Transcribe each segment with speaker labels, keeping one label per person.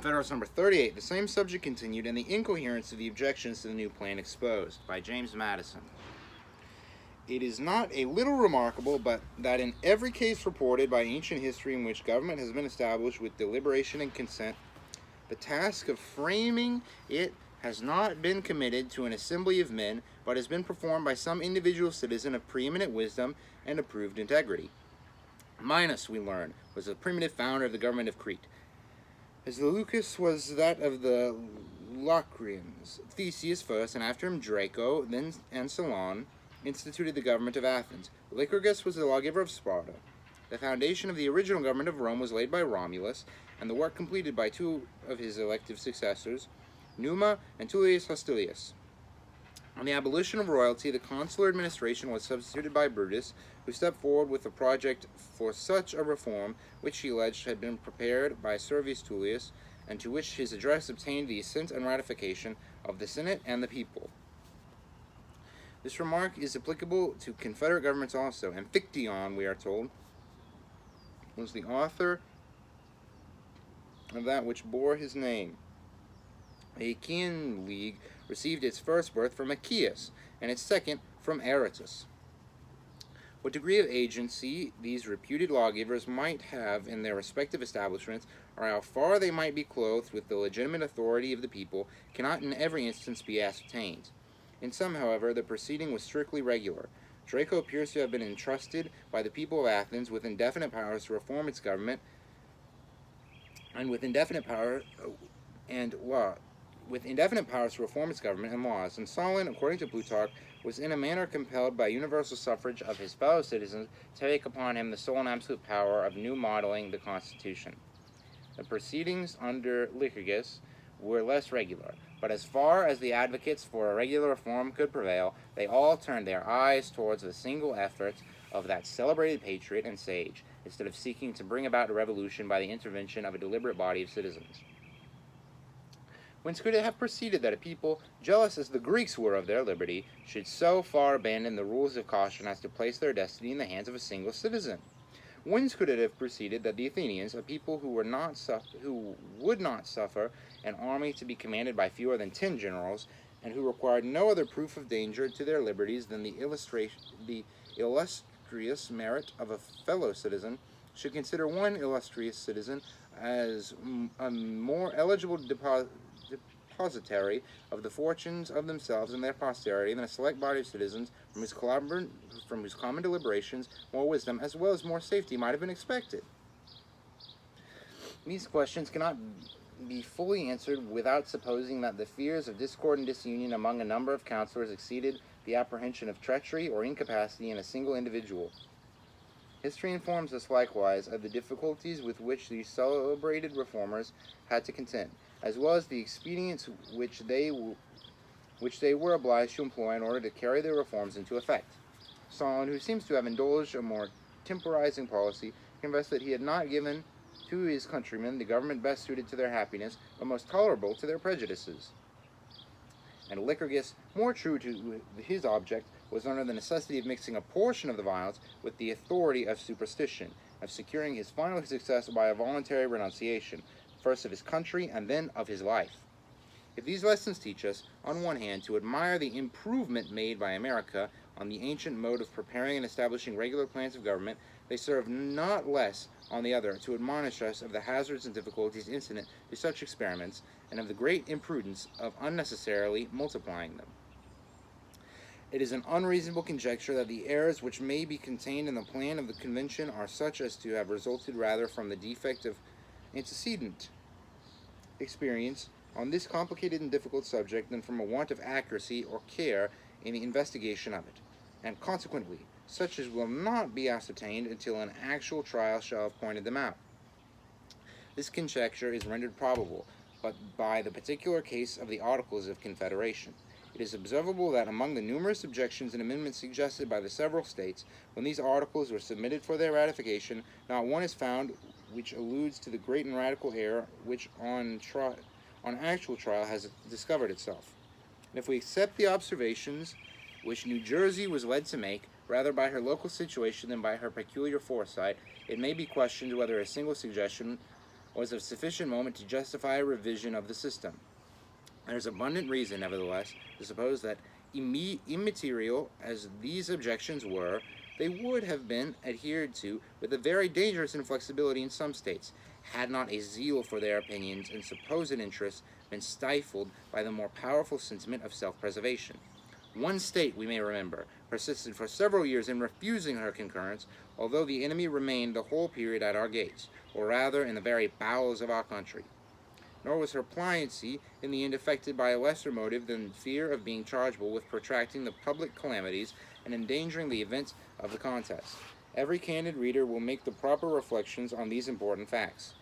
Speaker 1: Federalist number 38, the same subject continued, and the incoherence of the objections to the new plan exposed, by James Madison. It is not a little remarkable, but that in every case reported by ancient history in which government has been established with deliberation and consent, the task of framing it has not been committed to an assembly of men, but has been performed by some individual citizen of preeminent wisdom and approved integrity. Minos, we learn, was the primitive founder of the government of Crete, as Lucus was that of the Locrians. Theseus first, and after him Draco, then and Solon, instituted the government of Athens. Lycurgus was the lawgiver of Sparta. The foundation of the original government of Rome was laid by Romulus, and the work completed by two of his elective successors, Numa and Tullius Hostilius. On the abolition of royalty, the consular administration was substituted by Brutus, who stepped forward with a project for such a reform, which he alleged had been prepared by Servius Tullius, and to which his address obtained the assent and ratification of the Senate and the people. This remark is applicable to Confederate governments also. Amphictyon, we are told, was the author of that which bore his name. The Achaean League received its first birth from Achaeus, and its second from Aratus. What degree of agency these reputed lawgivers might have in their respective establishments, or how far they might be clothed with the legitimate authority of the people, cannot in every instance be ascertained. In some, however, the proceeding was strictly regular. Draco appears to have been entrusted by the people of Athens with indefinite powers to reform its government, and with indefinite powers to reform its government and laws, and Solon, according to Plutarch, was in a manner compelled by universal suffrage of his fellow citizens to take upon him the sole and absolute power of new modeling the constitution. The proceedings under Lycurgus were less regular, but as far as the advocates for a regular reform could prevail, they all turned their eyes towards the single efforts of that celebrated patriot and sage, instead of seeking to bring about a revolution by the intervention of a deliberate body of citizens. Whence could it have proceeded that a people, jealous as the Greeks were of their liberty, should so far abandon the rules of caution as to place their destiny in the hands of a single citizen? Whence could it have proceeded that the Athenians, a people who would not suffer an army to be commanded by fewer than 10 generals, and who required no other proof of danger to their liberties than the illustrious merit of a fellow citizen, should consider one illustrious citizen as a more eligible depositary of the fortunes of themselves and their posterity than a select body of citizens from whose common deliberations more wisdom as well as more safety might have been expected. These questions cannot be fully answered without supposing that the fears of discord and disunion among a number of counselors exceeded the apprehension of treachery or incapacity in a single individual. History informs us likewise of the difficulties with which these celebrated reformers had to contend, as well as the expedients which they were obliged to employ in order to carry their reforms into effect. Solon, who seems to have indulged a more temporizing policy, confessed that he had not given to his countrymen the government best suited to their happiness, but most tolerable to their prejudices. And Lycurgus, more true to his object, was under the necessity of mixing a portion of the violence with the authority of superstition, of securing his final success by a voluntary renunciation, first of his country and then of his life. If these lessons teach us, on one hand, to admire the improvement made by America on the ancient mode of preparing and establishing regular plans of government, they serve not less, on the other, to admonish us of the hazards and difficulties incident to such experiments, and of the great imprudence of unnecessarily multiplying them. It is an unreasonable conjecture that the errors which may be contained in the plan of the convention are such as to have resulted rather from the defect of antecedent experience on this complicated and difficult subject than from a want of accuracy or care in the investigation of it, and consequently such as will not be ascertained until an actual trial shall have pointed them out. This conjecture is rendered probable but by the particular case of the Articles of Confederation. It is observable that among the numerous objections and amendments suggested by the several states, when these articles were submitted for their ratification, not one is found which alludes to the great and radical error which on actual trial has discovered itself. And if we accept the observations which New Jersey was led to make, rather by her local situation than by her peculiar foresight, it may be questioned whether a single suggestion was of sufficient moment to justify a revision of the system. There is abundant reason, nevertheless, to suppose that immaterial as these objections were, they would have been adhered to with a very dangerous inflexibility in some states, had not a zeal for their opinions and supposed interests been stifled by the more powerful sentiment of self-preservation. One state, we may remember, persisted for several years in refusing her concurrence, although the enemy remained the whole period at our gates, or rather in the very bowels of our country. Nor was her pliancy in the end affected by a lesser motive than fear of being chargeable with protracting the public calamities and endangering the events of the contest. Every candid reader will make the proper reflections on these important facts.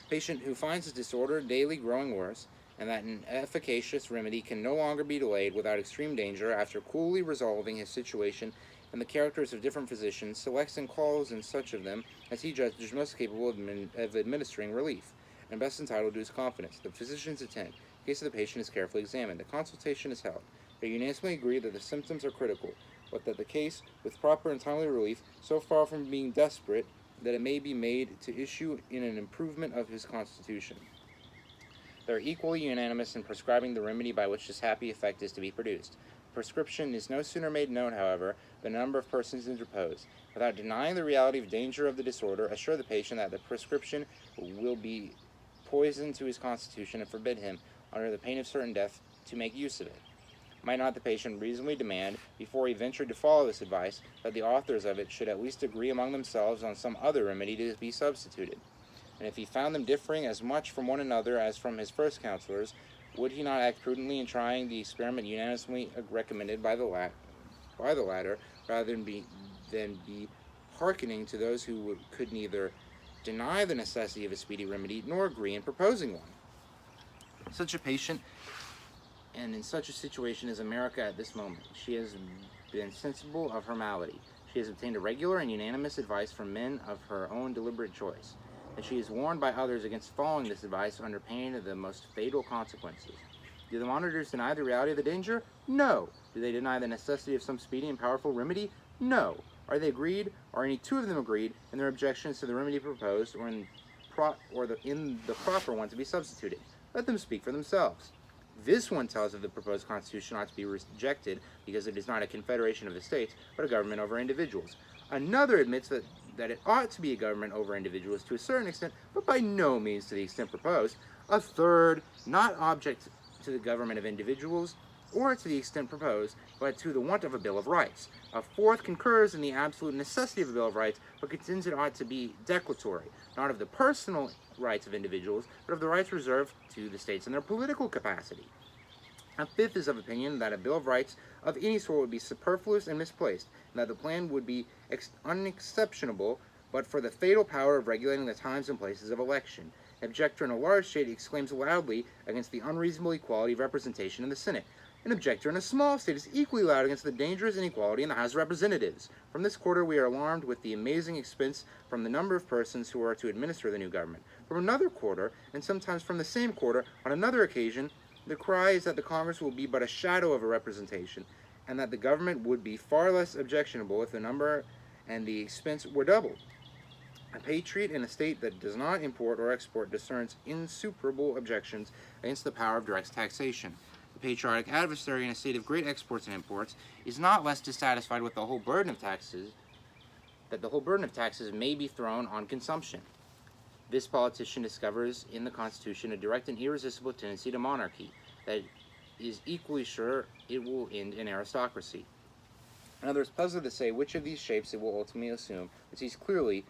Speaker 1: Patient who finds his disorder daily growing worse, and that an efficacious remedy can no longer be delayed without extreme danger, after coolly resolving his situation and the characters of different physicians, selects and calls in such of them as he judges most capable of administering relief, and best entitled to his confidence. The physicians attend. The case of the patient is carefully examined. The consultation is held. They unanimously agree that the symptoms are critical, but that the case, with proper and timely relief, so far from being desperate, that it may be made to issue in an improvement of his constitution. They are equally unanimous in prescribing the remedy by which this happy effect is to be produced. The prescription is no sooner made known, however, than a number of persons interpose. Without denying the reality of danger of the disorder, assure the patient that the prescription will be poison to his constitution, and forbid him, under the pain of certain death, to make use of it. Might not the patient reasonably demand, before he ventured to follow this advice, that the authors of it should at least agree among themselves on some other remedy to be substituted? And if he found them differing as much from one another as from his first counselors, would he not act prudently in trying the experiment unanimously recommended by the latter, rather than be hearkening to those who could neither deny the necessity of a speedy remedy nor agree in proposing one? Such a patient, and in such a situation is America at this moment. She has been sensible of her malady. She has obtained a regular and unanimous advice from men of her own deliberate choice, and she is warned by others against following this advice under pain of the most fatal consequences. Do the monitors deny the reality of the danger? No. Do they deny the necessity of some speedy and powerful remedy? No. Are they agreed? Are any two of them agreed in their objections to the remedy proposed, or in the proper one to be substituted? Let them speak for themselves. This one tells that the proposed constitution ought to be rejected because it is not a confederation of the states, but a government over individuals. Another admits that it ought to be a government over individuals to a certain extent, but by no means to the extent proposed. A third, not object to the government of individuals, or to the extent proposed, but to the want of a Bill of Rights. A fourth concurs in the absolute necessity of a Bill of Rights, but contends it ought to be declaratory, not of the personal rights of individuals, but of the rights reserved to the states in their political capacity. A fifth is of opinion that a Bill of Rights of any sort would be superfluous and misplaced, and that the plan would be unexceptionable but for the fatal power of regulating the times and places of election. An objector in a large state exclaims loudly against the unreasonable equality of representation in the Senate. An objector in a small state is equally loud against the dangerous inequality in the House of Representatives. From this quarter, we are alarmed with the amazing expense from the number of persons who are to administer the new government. From another quarter, and sometimes from the same quarter, on another occasion, the cry is that the Congress will be but a shadow of a representation, and that the government would be far less objectionable if the number and the expense were doubled. A patriot in a state that does not import or export discerns insuperable objections against the power of direct taxation. The patriotic adversary in a state of great exports and imports is not less dissatisfied with the whole burden of taxes, that the whole burden of taxes may be thrown on consumption. This politician discovers in the Constitution a direct and irresistible tendency to monarchy, that is equally sure it will end in aristocracy. Another is puzzled to say which of these shapes it will ultimately assume, but sees clearly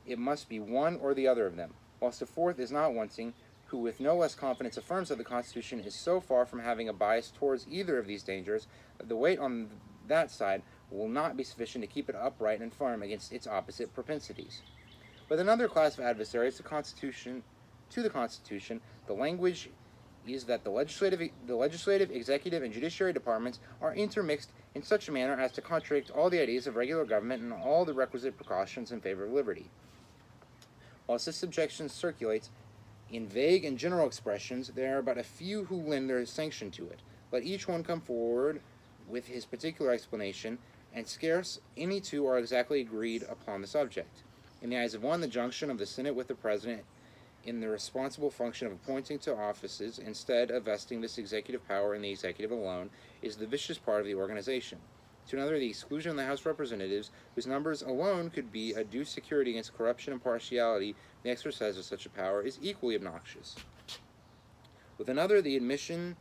Speaker 1: it must be one or the other of them, whilst a fourth is not wanting, who with no less confidence affirms that the Constitution is so far from having a bias towards either of these dangers that the weight on that side will not be sufficient to keep it upright and firm against its opposite propensities. With another class of adversaries to the Constitution, the language is that the legislative, executive, and judiciary departments are intermixed in such a manner as to contradict all the ideas of regular government and all the requisite precautions in favor of liberty. Whilst this objection circulates in vague and general expressions, there are but a few who lend their sanction to it. Let each one come forward with his particular explanation, and scarce any two are exactly agreed upon the subject. In the eyes of one, the junction of the Senate with the President in the responsible function of appointing to offices instead of vesting this executive power in the executive alone is the vicious part of the organization. To another, the exclusion of the House of Representatives, whose numbers alone could be a due security against corruption and partiality in the exercise of such a power, is equally obnoxious. With another, the admission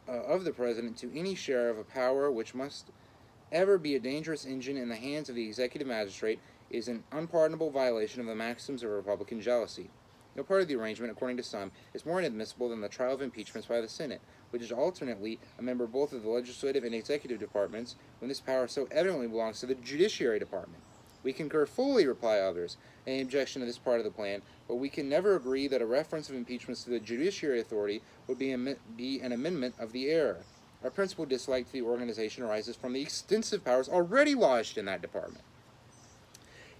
Speaker 1: of the President to any share of a power which must ever be a dangerous engine in the hands of the executive magistrate is an unpardonable violation of the maxims of Republican jealousy. No part of the arrangement, according to some, is more inadmissible than the trial of impeachments by the Senate, which is alternately a member both of the legislative and executive departments, when this power so evidently belongs to the judiciary department. We concur fully, reply others, in the objection to this part of the plan, but we can never agree that a reference of impeachments to the judiciary authority would be an amendment of the error. Our principal dislike to the organization arises from the extensive powers already lodged in that department.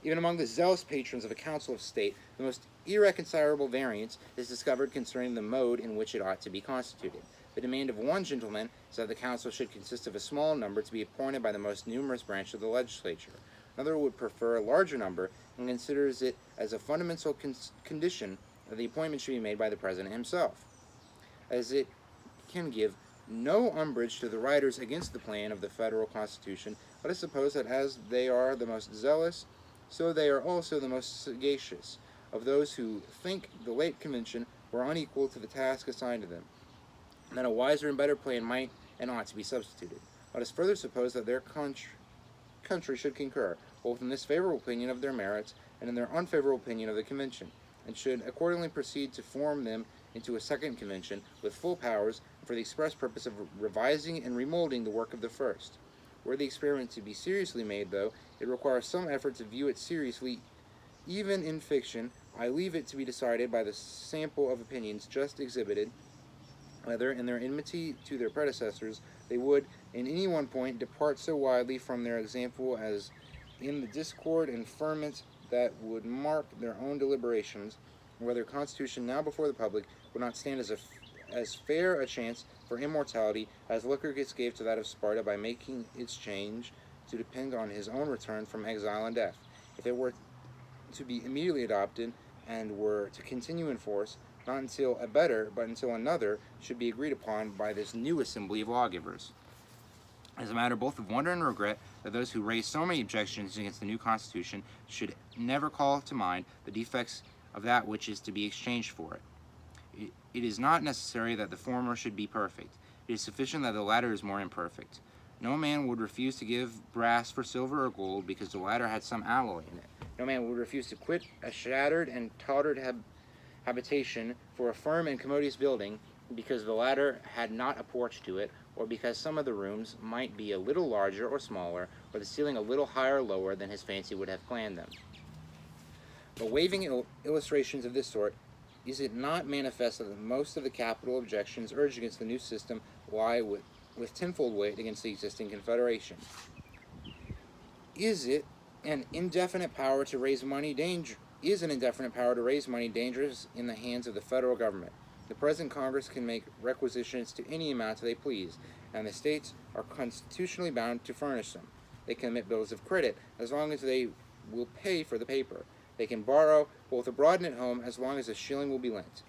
Speaker 1: Even among the zealous patrons of a council of state, the most irreconcilable variance is discovered concerning the mode in which it ought to be constituted. The demand of one gentleman is that the council should consist of a small number to be appointed by the most numerous branch of the legislature. Another would prefer a larger number and considers it as a fundamental condition that the appointment should be made by the President himself. As it can give no umbrage to the writers against the plan of the federal Constitution, let us suppose that as they are the most zealous, so they are also the most sagacious of those who think the late convention were unequal to the task assigned to them, and that a wiser and better plan might and ought to be substituted. Let us further suppose that their country should concur, both in this favorable opinion of their merits and in their unfavorable opinion of the convention, and should accordingly proceed to form them into a second convention with full powers for the express purpose of revising and remolding the work of the first. Were the experiment to be seriously made, though, it requires some effort to view it seriously. Even in fiction, I leave it to be decided by the sample of opinions just exhibited, whether, in their enmity to their predecessors, they would, in any one point, depart so widely from their example as in the discord and ferment that would mark their own deliberations, or whether a constitution now before the public would not stand as fair a chance for immortality as Lycurgus gave to that of Sparta by making its change to depend on his own return from exile and death. If it were to be immediately adopted and were to continue in force, not until a better, but until another, should be agreed upon by this new assembly of lawgivers. It is a matter both of wonder and regret that those who raise so many objections against the new Constitution should never call to mind the defects of that which is to be exchanged for it. It is not necessary that the former should be perfect. It is sufficient that the latter is more imperfect. No man would refuse to give brass for silver or gold because the latter had some alloy in it. No man would refuse to quit a shattered and tottered habitation for a firm and commodious building because the latter had not a porch to it, or because some of the rooms might be a little larger or smaller, or the ceiling a little higher or lower than his fancy would have planned them. But waiving illustrations of this sort, is it not manifest that most of the capital objections urged against the new system lie with tenfold weight against the existing Confederation? Is an indefinite power to raise money dangerous in the hands of the federal government? The present Congress can make requisitions to any amount they please, and the states are constitutionally bound to furnish them. They can emit bills of credit as long as they will pay for the paper. They can borrow both abroad and at home as long as a shilling will be lent.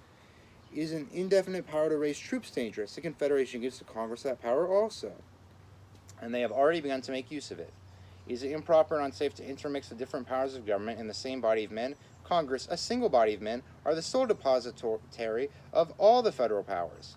Speaker 1: Is an indefinite power to raise troops dangerous? The Confederation gives to Congress that power also, and they have already begun to make use of it. Is it improper and unsafe to intermix the different powers of government in the same body of men? Congress, a single body of men, are the sole depositary of all the federal powers.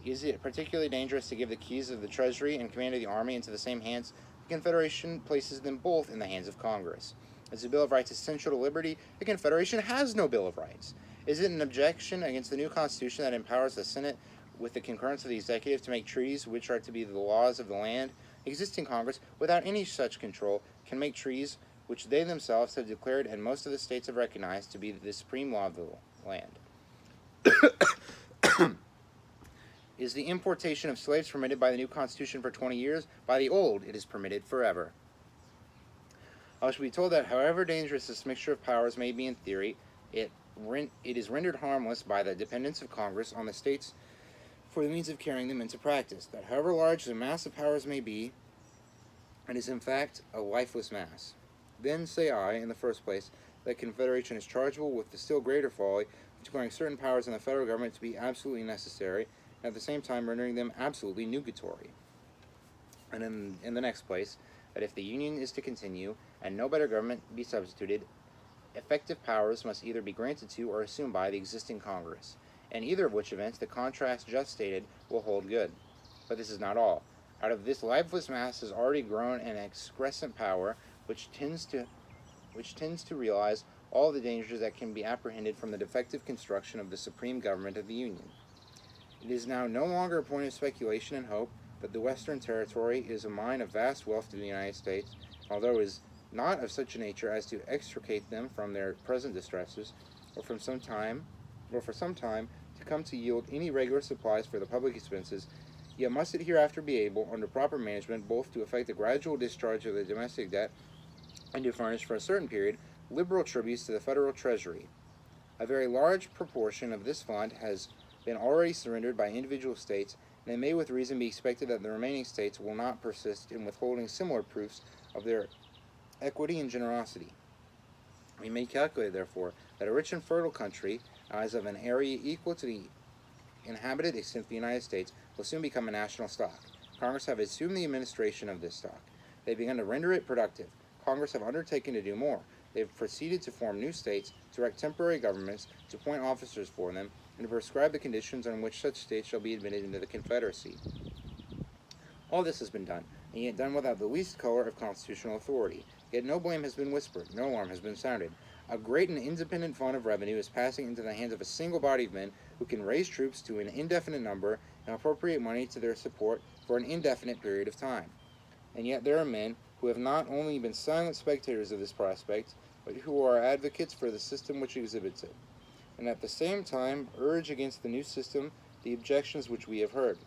Speaker 1: Is it particularly dangerous to give the keys of the Treasury and command of the Army into the same hands? The Confederation places them both in the hands of Congress. Is the Bill of Rights essential to liberty? The Confederation has no Bill of Rights. Is it an objection against the new Constitution that empowers the Senate, with the concurrence of the executive, to make treaties which are to be the laws of the land? The existing Congress, without any such control, can make treaties which they themselves have declared and most of the states have recognized to be the supreme law of the land. Is the importation of slaves permitted by the new Constitution for 20 years? By the old, it is permitted forever. I should be told that however dangerous this mixture of powers may be in theory, it is rendered harmless by the dependence of Congress on the states for the means of carrying them into practice. That however large the mass of powers may be, it is in fact a lifeless mass. Then say I, in the first place, the Confederation is chargeable with the still greater folly of declaring certain powers in the federal government to be absolutely necessary, and at the same time rendering them absolutely nugatory. And in the next place, that if the Union is to continue, and no better government be substituted, effective powers must either be granted to or assumed by the existing Congress, in either of which events the contrast just stated will hold good. But this is not all. Out of this lifeless mass has already grown an excrescent power which tends to realize all the dangers that can be apprehended from the defective construction of the supreme government of the Union. It is now no longer a point of speculation and hope that the Western Territory is a mine of vast wealth to the United States, although it is not of such a nature as to extricate them from their present distresses, or for some time to come to yield any regular supplies for the public expenses, yet must it hereafter be able, under proper management, both to effect a gradual discharge of the domestic debt and to furnish for a certain period liberal tributes to the federal treasury. A very large proportion of this fund has been already surrendered by individual states, and it may with reason be expected that the remaining states will not persist in withholding similar proofs of their equity and generosity. We may calculate, therefore, that a rich and fertile country, as of an area equal to the inhabited extent of the United States, will soon become a national stock. Congress have assumed the administration of this stock. They have begun to render it productive. Congress have undertaken to do more. They have proceeded to form new states, to erect temporary governments, to appoint officers for them, and to prescribe the conditions on which such states shall be admitted into the Confederacy. All this has been done, and yet done without the least color of constitutional authority. Yet no blame has been whispered, no alarm has been sounded. A great and independent fund of revenue is passing into the hands of a single body of men who can raise troops to an indefinite number and appropriate money to their support for an indefinite period of time. And yet there are men who have not only been silent spectators of this prospect, but who are advocates for the system which exhibits it, and at the same time urge against the new system the objections which we have heard.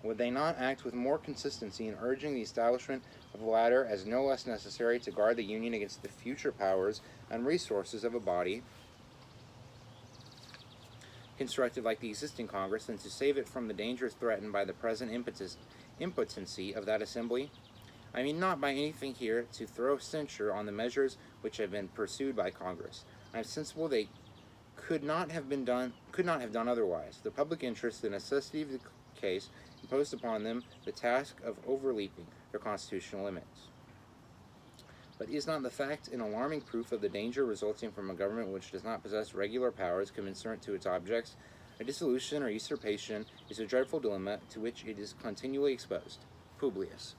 Speaker 1: Would they not act with more consistency in urging the establishment of the latter as no less necessary to guard the Union against the future powers and resources of a body constructed like the existing Congress than to save it from the dangers threatened by the present impotency of that assembly? I mean not by anything here to throw censure on the measures which have been pursued by Congress. I am sensible they could not have done otherwise. The public interest, the necessity of the case, imposed upon them the task of overleaping their constitutional limits. But is not the fact an alarming proof of the danger resulting from a government which does not possess regular powers commensurate to its objects? A dissolution or usurpation is a dreadful dilemma to which it is continually exposed. Publius.